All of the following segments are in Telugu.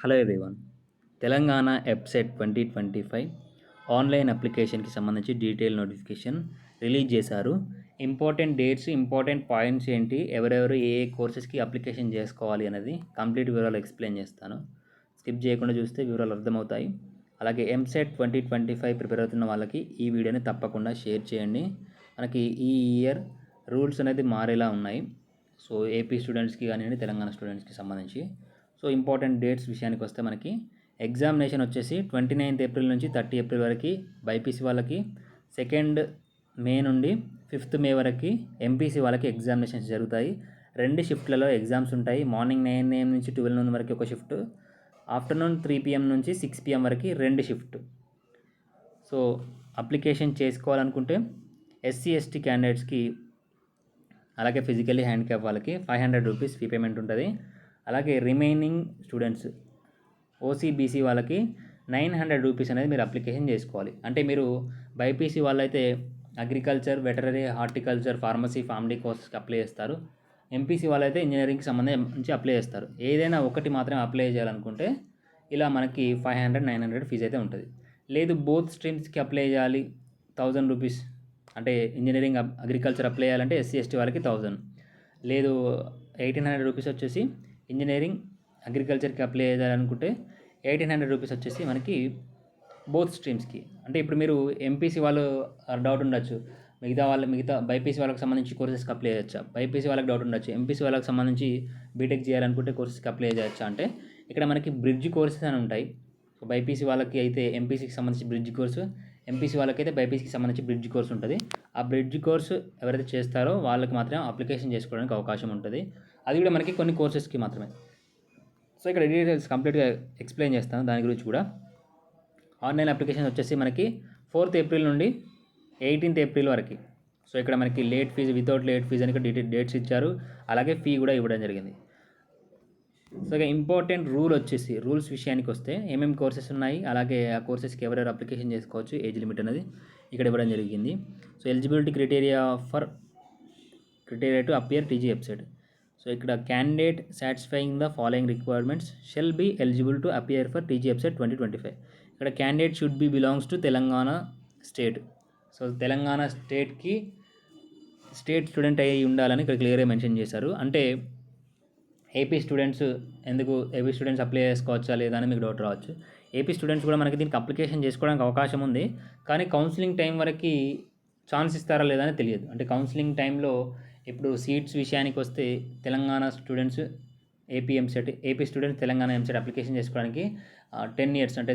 Hello everyone. తెలంగాణ ఎబ్సెట్ 2025 ఆన్లైన్ అప్లికేషన్కి సంబంధించి డీటెయిల్ నోటిఫికేషన్ రిలీజ్ చేశారు. ఇంపార్టెంట్ డేట్స్, ఇంపార్టెంట్ పాయింట్స్ ఏంటి, ఎవరెవరు ఏ ఏ కోర్సెస్కి అప్లికేషన్ చేసుకోవాలి అనేది కంప్లీట్ వివరాలు ఎక్స్ప్లెయిన్ చేస్తాను. స్కిప్ చేయకుండా చూస్తే వివరాలు అర్థమవుతాయి. అలాగే ఎంసెట్ 2025 ప్రిపేర్ అవుతున్న వాళ్ళకి ఈ వీడియోని తప్పకుండా షేర్ చేయండి. మనకి ఈ ఇయర్ రూల్స్ అనేది మారేలా ఉన్నాయి. సో ఏపీ స్టూడెంట్స్కి కానివ్వండి, తెలంగాణ స్టూడెంట్స్కి సంబంధించి. సో ఇంపార్టెంట్ డేట్స్ విషయానికి వస్తే మనకి ఎగ్జామినేషన్ వచ్చేసి 29th ఏప్రిల్ నుంచి 30 ఏప్రిల్ వరకు బైపీసీ వాళ్ళకి, 2nd మే నుండి 5th మే వరకు ఎంపీసీ వాళ్ళకి ఎగ్జామినేషన్స్ జరుగుతాయి. 2 షిఫ్ట్లలో ఎగ్జామ్స్ ఉంటాయి. మార్నింగ్ 9 AM నుంచి 12 noon వరకు ఒక షిఫ్ట్, ఆఫ్టర్నూన్ 3 PM నుంచి 6 PM వరకు 2 షిఫ్ట్. సో అప్లికేషన్ చేసుకోవాలనుకుంటే ఎస్సీ ఎస్టీ క్యాండిడేట్స్కి, అలాగే ఫిజికల్లీ హ్యాండిక్యాప్ వాళ్ళకి 500 రూపీస్ ఫీ పేమెంట్ ఉంటుంది. అలాగే రిమైనింగ్ స్టూడెంట్స్ ఓసీబీసీ వాళ్ళకి 900 రూపీస్ అనేది మీరు అప్లికేషన్ చేసుకోవాలి. అంటే మీరు బైపీసీ వాళ్ళైతే agriculture, veterinary, horticulture, pharmacy, PharmD కోర్సెస్కి అప్లై చేస్తారు. ఎంపీసీ వాళ్ళైతే ఇంజనీరింగ్కి సంబంధించి అప్లై చేస్తారు. ఏదైనా ఒకటి మాత్రమే అప్లై చేయాలనుకుంటే ఇలా మనకి 500, 900 ఫీజు అయితే ఉంటుంది. లేదు బోత్ స్ట్రీమ్స్కి అప్లై చేయాలి, 1000 రూపీస్, అంటే ఇంజనీరింగ్, అగ్రికల్చర్ అప్లై చేయాలంటే ఎస్సీ ఎస్టీ వాళ్ళకి 1000, లేదు 1800 రూపీస్ వచ్చేసి ఇంజనీరింగ్, అగ్రికల్చర్కి అప్లై చేయాలనుకుంటే 1800 రూపీస్ వచ్చేసి మనకి బోత్ స్ట్రీమ్స్కి. అంటే ఇప్పుడు మీరు ఎంపీసీ వాళ్ళు డౌట్ ఉండొచ్చు, మిగతా బైపీసీ వాళ్ళకి సంబంధించి కోర్సెస్కి అప్లై చేయొచ్చా, బైపీసీ వాళ్ళకి డౌట్ ఉండొచ్చు, ఎంపీసీ వాళ్ళకి సంబంధించి బీటెక్ చేయాలనుకుంటే కోర్సెస్కి అప్లై చేయొచ్చా అంటే ఇక్కడ మనకి బ్రిడ్జ్ కోర్సెస్ అని ఉంటాయి. సో బైపీసీ వాళ్ళకి అయితే ఎంపీసీకి సంబంధించి బ్రిడ్జ్ కోర్సు, ఎంపీసీ వాళ్ళకైతే బైపీసీకి సంబంధించి బ్రిడ్జ్ కోర్స్ ఉంటుంది. ఆ బ్రిడ్జ్ కోర్సు ఎవరైతే చేస్తారో వాళ్ళకి మాత్రమే అప్లికేషన్ చేసుకోవడానికి అవకాశం ఉంటుంది. అది కూడా మనకి కొన్ని కోర్సెస్కి మాత్రమే. సో ఇక్కడ డీటెయిల్స్ కంప్లీట్గా ఎక్స్ప్లెయిన్ చేస్తాను దాని గురించి కూడా. ఆన్లైన్ అప్లికేషన్ వచ్చేసి మనకి 4th ఏప్రిల్ నుండి 18th ఏప్రిల్ వరకు. సో ఇక్కడ మనకి late fees, without late fees అని డేట్స్ ఇచ్చారు. అలాగే ఫీ కూడా ఇవ్వడం జరిగింది. సో ఇక ఇంపార్టెంట్ రూల్స్ విషయానికి వస్తే ఏమేమి కోర్సెస్ ఉన్నాయి, అలాగే ఆ కోర్సెస్కి ఎవరెవరు అప్లికేషన్ చేసుకోవచ్చు, ఏజ్ లిమిట్ అనేది ఇక్కడ ఇవ్వడం జరిగింది. So eligibility criteria to appear TG website. So ఇక్కడ candidate satisfying the following requirements shall be eligible to appear for TG website 2025. ఇక్కడ candidate should be belongs to Telangana state. So Telangana state student అయ్యి ఉండాలని ఇక్కడ క్లియర్గా మెన్షన్ చేశారు. అంటే ఏపీ స్టూడెంట్స్ అప్లై చేసుకోవచ్చా లేదా అని మీకు డౌట్ రావచ్చు. ఏపీ స్టూడెంట్స్ కూడా మనకి దీనికి అప్లికేషన్ చేసుకోవడానికి అవకాశం ఉంది, కానీ కౌన్సిలింగ్ టైం వరకు ఛాన్స్ ఇస్తారా లేదా అని తెలియదు. అంటే కౌన్సిలింగ్ టైంలో ఇప్పుడు సీట్స్ విషయానికి వస్తే Telangana students AP students Telangana EAMCET application చేసుకోవడానికి 10 years, అంటే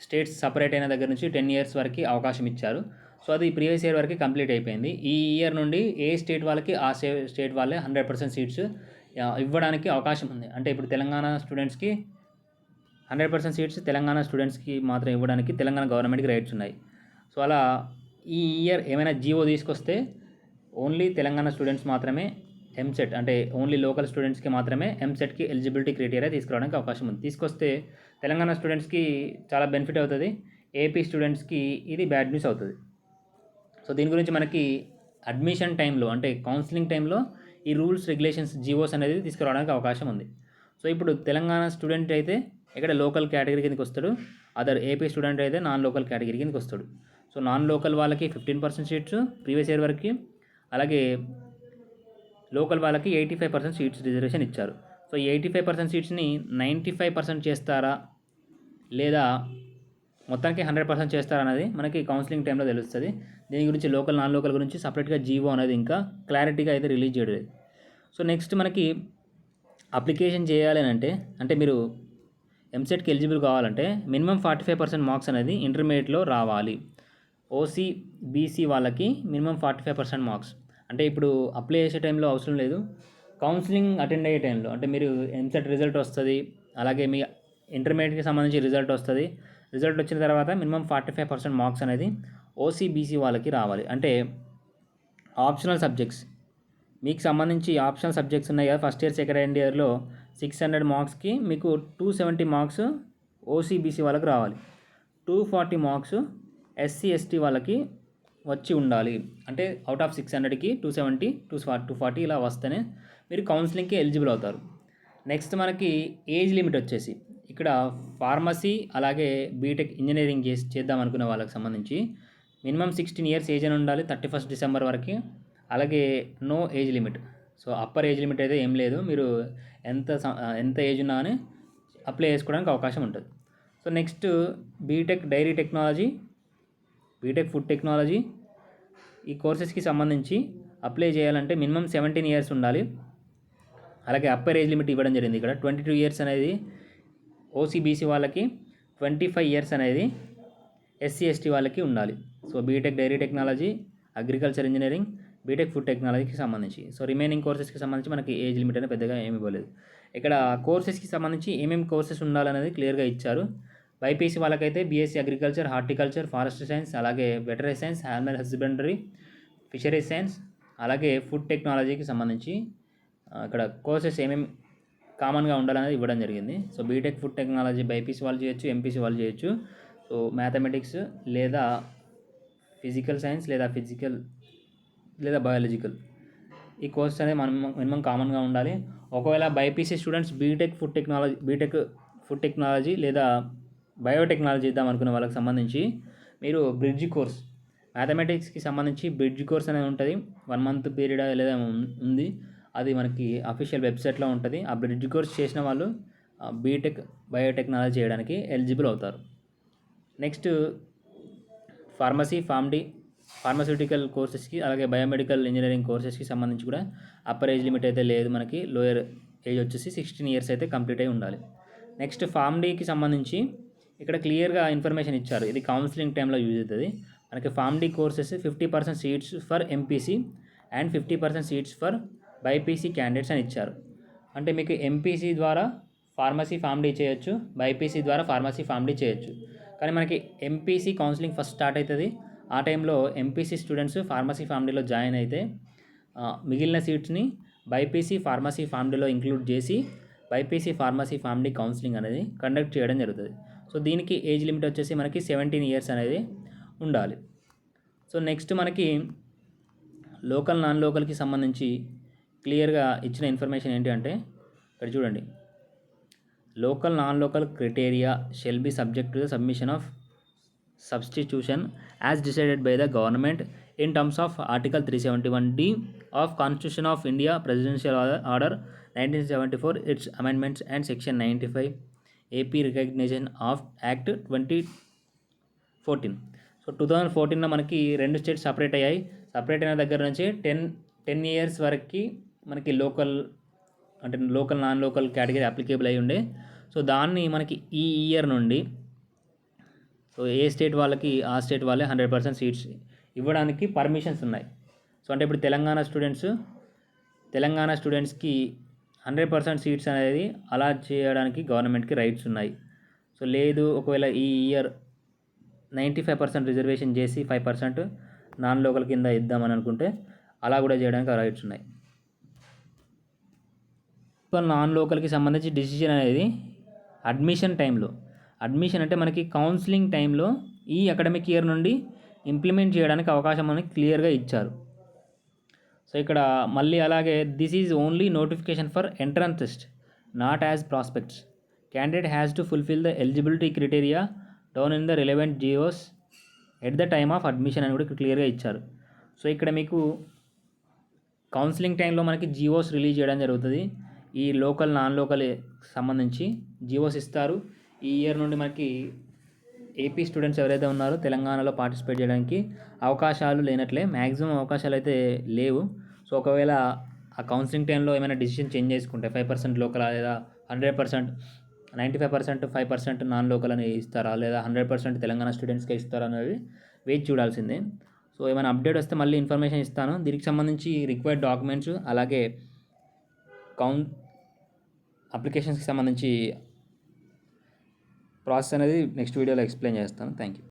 స్టేట్స్ సపరేట్ అయిన దగ్గర నుంచి 10 years వరకు అవకాశం ఇచ్చారు. సో అది ప్రీవియస్ ఇయర్ వరకు కంప్లీట్ అయిపోయింది. ఈ ఇయర్ నుండి ఏ స్టేట్ వాళ్ళకి ఆ స్టేట్ వాళ్ళే 100% సీట్స్ ఇవ్వడానికి అవకాశం ఉంది. అంటే ఇప్పుడు తెలంగాణ స్టూడెంట్స్కి 100% సీట్స్ తెలంగాణ స్టూడెంట్స్కి మాత్రం ఇవ్వడానికి తెలంగాణ గవర్నమెంట్కి రైట్స్ ఉన్నాయి. సో అలా ఈ ఇయర్ ఏమైనా జీవో తీసుకొస్తే ఓన్లీ తెలంగాణ స్టూడెంట్స్ మాత్రమే ఎంసెట్, అంటే ఓన్లీ లోకల్ స్టూడెంట్స్కి మాత్రమే ఎంసెట్కి ఎలిజిబిలిటీ క్రైటీరియా తీసుకురావడానికి అవకాశం ఉంది. తీసుకొస్తే తెలంగాణ స్టూడెంట్స్కి చాలా బెనిఫిట్ అవుతుంది, ఏపీ స్టూడెంట్స్కి ఇది బ్యాడ్ న్యూస్ అవుతుంది. సో దీని గురించి మనకి అడ్మిషన్ టైంలో, అంటే కౌన్సిలింగ్ టైంలో ఈ రూల్స్, రెగ్యులేషన్స్, జీవోస్ అనేది తీసుకురావడానికి అవకాశం ఉంది. సో ఇప్పుడు తెలంగాణ స్టూడెంట్ అయితే ఇక్కడ లోకల్ కేటగిరీ కిందకి వస్తాడు, అదర్ ఏపీ స్టూడెంట్ అయితే నాన్ లోకల్ కేటగిరీ కిందకి వస్తాడు. సో నాన్ లోకల్ వాళ్ళకి 15% సీట్స్ ప్రీవియస్ ఇయర్ వరకు, అలాగే లోకల్ వాళ్ళకి 85% సీట్స్ రిజర్వేషన్ ఇచ్చారు. సో ఈ 85% సీట్స్ని 95% చేస్తారా లేదా మొత్తానికి 100% చేస్తారా అనేది మనకి కౌన్సిలింగ్ టైంలో తెలుస్తుంది. దీని గురించి లోకల్, నాన్ లోకల్ గురించి సపరేట్గా జీవో అనేది ఇంకా క్లారిటీగా అయితే రిలీజ్ చేయలేదు. సో నెక్స్ట్ మనకి అప్లికేషన్ చేయాలి అంటే మీరు ఎంసెట్కి ఎలిజిబుల్ కావాలంటే మినిమం 45% మార్క్స్ అనేది ఇంటర్మీడియట్లో రావాలి. ఓసీబీసీ వాళ్ళకి మినిమం 45% మార్క్స్. అంటే ఇప్పుడు అప్లై చేసే టైంలో అవసరం లేదు, కౌన్సిలింగ్ అటెండ్ అయ్యే టైంలో, అంటే మీరు ఎంసెట్ రిజల్ట్ వస్తుంది, అలాగే మీ ఇంటర్మీడియట్కి సంబంధించి రిజల్ట్ వస్తుంది. రిజల్ట్ వచ్చిన తర్వాత మినిమం 45% మార్క్స్ అనేది ఓసీబీసీ వాళ్ళకి రావాలి. అంటే ఆప్షనల్ సబ్జెక్ట్స్, మీకు సంబంధించి ఆప్షనల్ సబ్జెక్ట్స్ ఉన్నాయి కదా, ఫస్ట్ ఇయర్, సెకండ్ ఇయర్లో 600 మార్క్స్కి మీకు 270 మార్క్స్ ఓసీబీసీ వాళ్ళకి రావాలి, 240 మార్క్స్ ఎస్సీ ఎస్టీ వాళ్ళకి వచ్చి ఉండాలి. అంటే అవుట్ ఆఫ్ 600కి 270, 240 ఇలా వస్తేనే మీరు కౌన్సిలింగ్కి ఎలిజిబుల్ అవుతారు. నెక్స్ట్ మనకి ఏజ్ లిమిట్ వచ్చేసి ఇక్కడ ఫార్మసీ అలాగే బీటెక్ ఇంజనీరింగ్ చేద్దాం అనుకునే వాళ్ళకి సంబంధించి మినిమం 16 ఇయర్స్ ఏజ్ అని ఉండాలి 31 డిసెంబర్ వరకు. అలాగే no age limit. So upper age limit అయితే ఏం లేదు, మీరు ఎంత ఏజ్ ఉన్నా అని అప్లై చేసుకోవడానికి అవకాశం ఉంటుంది. So next BTech dairy technology, BTech food technology ఈ కోర్సెస్కి సంబంధించి అప్లై చేయాలంటే మినిమం 17 ఇయర్స్ ఉండాలి. అలాగే అప్పర్ ఏజ్ లిమిట్ ఇవ్వడం జరిగింది. ఇక్కడ 22 ఇయర్స్ అనేది ఓసీబీసీ వాళ్ళకి, 25 ఇయర్స్ అనేది ఎస్సీ ఎస్టీ వాళ్ళకి ఉండాలి. So BTech dairy technology, agriculture engineering, BTech food టెక్నాలజీకి సంబంధించి. సో రిమైనింగ్ కోర్సెస్కి సంబంధించి మనకి ఏజ్ లిమిట్ అనేది పెద్దగా ఏమి ఇవ్వలేదు. ఇక్కడ కోర్సెస్కి సంబంధించి ఏమేమి కోర్సెస్ ఉండాలనేది క్లియర్గా ఇచ్చారు. బైపీసీ వాళ్ళకైతే BSc agriculture, horticulture, forest science, అలాగే veterinary science, animal husbandry, fisheries science, అలాగే ఫుడ్ టెక్నాలజీకి సంబంధించి ఇక్కడ కోర్సెస్ ఏమేమి కామన్గా ఉండాలనేది ఇవ్వడం జరిగింది. So BTech food technology BiPC వాళ్ళు చేయొచ్చు, ఎంపీసీ వాళ్ళు చేయొచ్చు. సో మ్యాథమెటిక్స్ లేదా ఫిజికల్ సైన్స్ లేదా బయాలజికల్ ఈ కోర్స్ అనేది మినిమం కామన్గా ఉండాలి. ఒకవేళ BiPC students BTech food technology లేదా బయోటెక్నాలజీ ఇద్దాం అనుకునే వాళ్ళకి సంబంధించి మీరు బ్రిడ్జ్ కోర్స్, మ్యాథమెటిక్స్కి సంబంధించి బ్రిడ్జ్ కోర్స్ అనేది ఉంటుంది. 1 మంత్ పీరియడ్ లేదా ఉంది, అది మనకి అఫీషియల్ వెబ్సైట్లో ఉంటుంది. ఆ బ్రిడ్జ్ కోర్స్ చేసిన వాళ్ళు బీటెక్ బయోటెక్నాలజీ చేయడానికి ఎలిజిబుల్ అవుతారు. నెక్స్ట్ ఫార్మస్యూటికల్ కోర్సెస్కి అలాగే బయోమెడికల్ ఇంజనీరింగ్ కోర్సెస్కి సంబంధించి కూడా అప్పర్ ఏజ్ లిమిట్ అయితే లేదు మనకి. లోయర్ ఏజ్ వచ్చేసి 16 ఇయర్స్ అయితే కంప్లీట్ అయి ఉండాలి. నెక్స్ట్ ఫార్మ్-డీకి సంబంధించి ఇక్కడ క్లియర్గా ఇన్ఫర్మేషన్ ఇచ్చారు. ఇది కౌన్సిలింగ్ టైంలో యూజ్ అవుతుంది. మనకి form-D courses 50% seats for MPC and 50% seats for BiPC candidates అని ఇచ్చారు. అంటే మీకు ఎంపీసీ ద్వారా ఫార్మసీ ఫార్మ్-డీ చేయొచ్చు, బైపీసీ ద్వారా ఫార్మసీ ఫార్మ్-డీ చేయొచ్చు. కానీ మనకి ఎంపీసీ కౌన్సిలింగ్ ఫస్ట్ స్టార్ట్ అవుతుంది. ఆ టైంలో ఎంపీసీ స్టూడెంట్స్ ఫార్మసీ ఫార్మ్-డీలో జాయిన్ అయితే మిగిలిన సీట్స్ని బైపీసీ ఫార్మసీ ఫార్మ్-డీలో ఇంక్లూడ్ చేసి బైపీసీ ఫార్మసీ ఫార్మ్-డీ కౌన్సిలింగ్ అనేది కండక్ట్ చేయడం జరుగుతుంది. సో దీనికి ఏజ్ లిమిట్ వచ్చేసి మనకి 17 ఇయర్స్ అనేది ఉండాలి. సో నెక్స్ట్ మనకి లోకల్ నాన్ లోకల్కి సంబంధించి క్లియర్గా ఇచ్చిన ఇన్ఫర్మేషన్ ఏంటి అంటే ఇక్కడ చూడండి. Local non local criteria shall be subject to the submission of substitution as decided by the government in terms of article 371D of constitution of India presidential order 1974, its amendments and section 95 AP recognition of act 2014. So 2014లో మనకి 2 స్టేట్స్ సపరేట్ అయ్యాయి. సపరేట్ అయిన దగ్గర నుంచి 10 ఇయర్స్ వరకు మనకి local non local category applicable అయి ఉండే. సో దాన్ని మనకి ఈ ఇయర్ నుండి సో ఏ స్టేట్ వాళ్ళకి ఆ స్టేట్ వాళ్ళే 100% సీట్స్ ఇవ్వడానికి పర్మిషన్స్ ఉన్నాయి. సో అంటే ఇప్పుడు తెలంగాణ స్టూడెంట్స్కి 100% సీట్స్ అనేది అలా చేయడానికి గవర్నమెంట్కి రైట్స్ ఉన్నాయి. సో లేదు ఒకవేళ ఈ ఇయర్ 95% రిజర్వేషన్ చేసి 5% నాన్ లోకల్ కింద ఇద్దామని అనుకుంటే అలా కూడా చేయడానికి రైట్స్ ఉన్నాయి. నాన్ లోకల్కి సంబంధించి డిసిషన్ అనేది అడ్మిషన్ అంటే మనకి కౌన్సిలింగ్ టైంలో ఈ అకాడమిక్ ఇయర్ నుండి ఇంప్లిమెంట్ చేయడానికి అవకాశం అని క్లియర్గా ఇచ్చారు. సో ఇక్కడ మళ్ళీ అలాగే this is only notification for entrance test not as prospects. Candidate has to fulfil the eligibility criteria down in the relevant GOs at the time of admission అని కూడా క్లియర్గా ఇచ్చారు. సో ఇక్కడ మీకు కౌన్సిలింగ్ టైంలో మనకి జియోస్ రిలీజ్ చేయడం జరుగుతుంది. ఈ లోకల్ నాన్ లోకల్ సంబంధించి జియోస్ ఇస్తారు. ఈ ఇయర్ నుండి మనకి ఏపీ స్టూడెంట్స్ ఎవరైతే ఉన్నారో తెలంగాణలో పార్టిసిపేట్ చేయడానికి అవకాశాలు లేనట్లే, మ్యాక్సిమం అవకాశాలు అయితే లేవు. సో ఒకవేళ ఆ కౌన్సిలింగ్ టైంలో ఏమైనా డిసిషన్ చేంజ్ చేసుకుంటే 5% లోకల్ లేదా 100%, 95% 5% నాన్ లోకల్ అని ఇస్తారా లేదా 100% తెలంగాణ స్టూడెంట్స్కే ఇస్తారా అనేది వేచి చూడాల్సిందే. సో ఏమైనా అప్డేట్ వస్తే మళ్ళీ ఇన్ఫర్మేషన్ ఇస్తాను. దీనికి సంబంధించి రిక్వైర్డ్ డాక్యుమెంట్స్ అలాగే అప్లికేషన్స్కి సంబంధించి ప్రాసెస్ అనేది నెక్స్ట్ వీడియోలో ఎక్స్ప్లెయిన్ చేస్తాను. Thank you.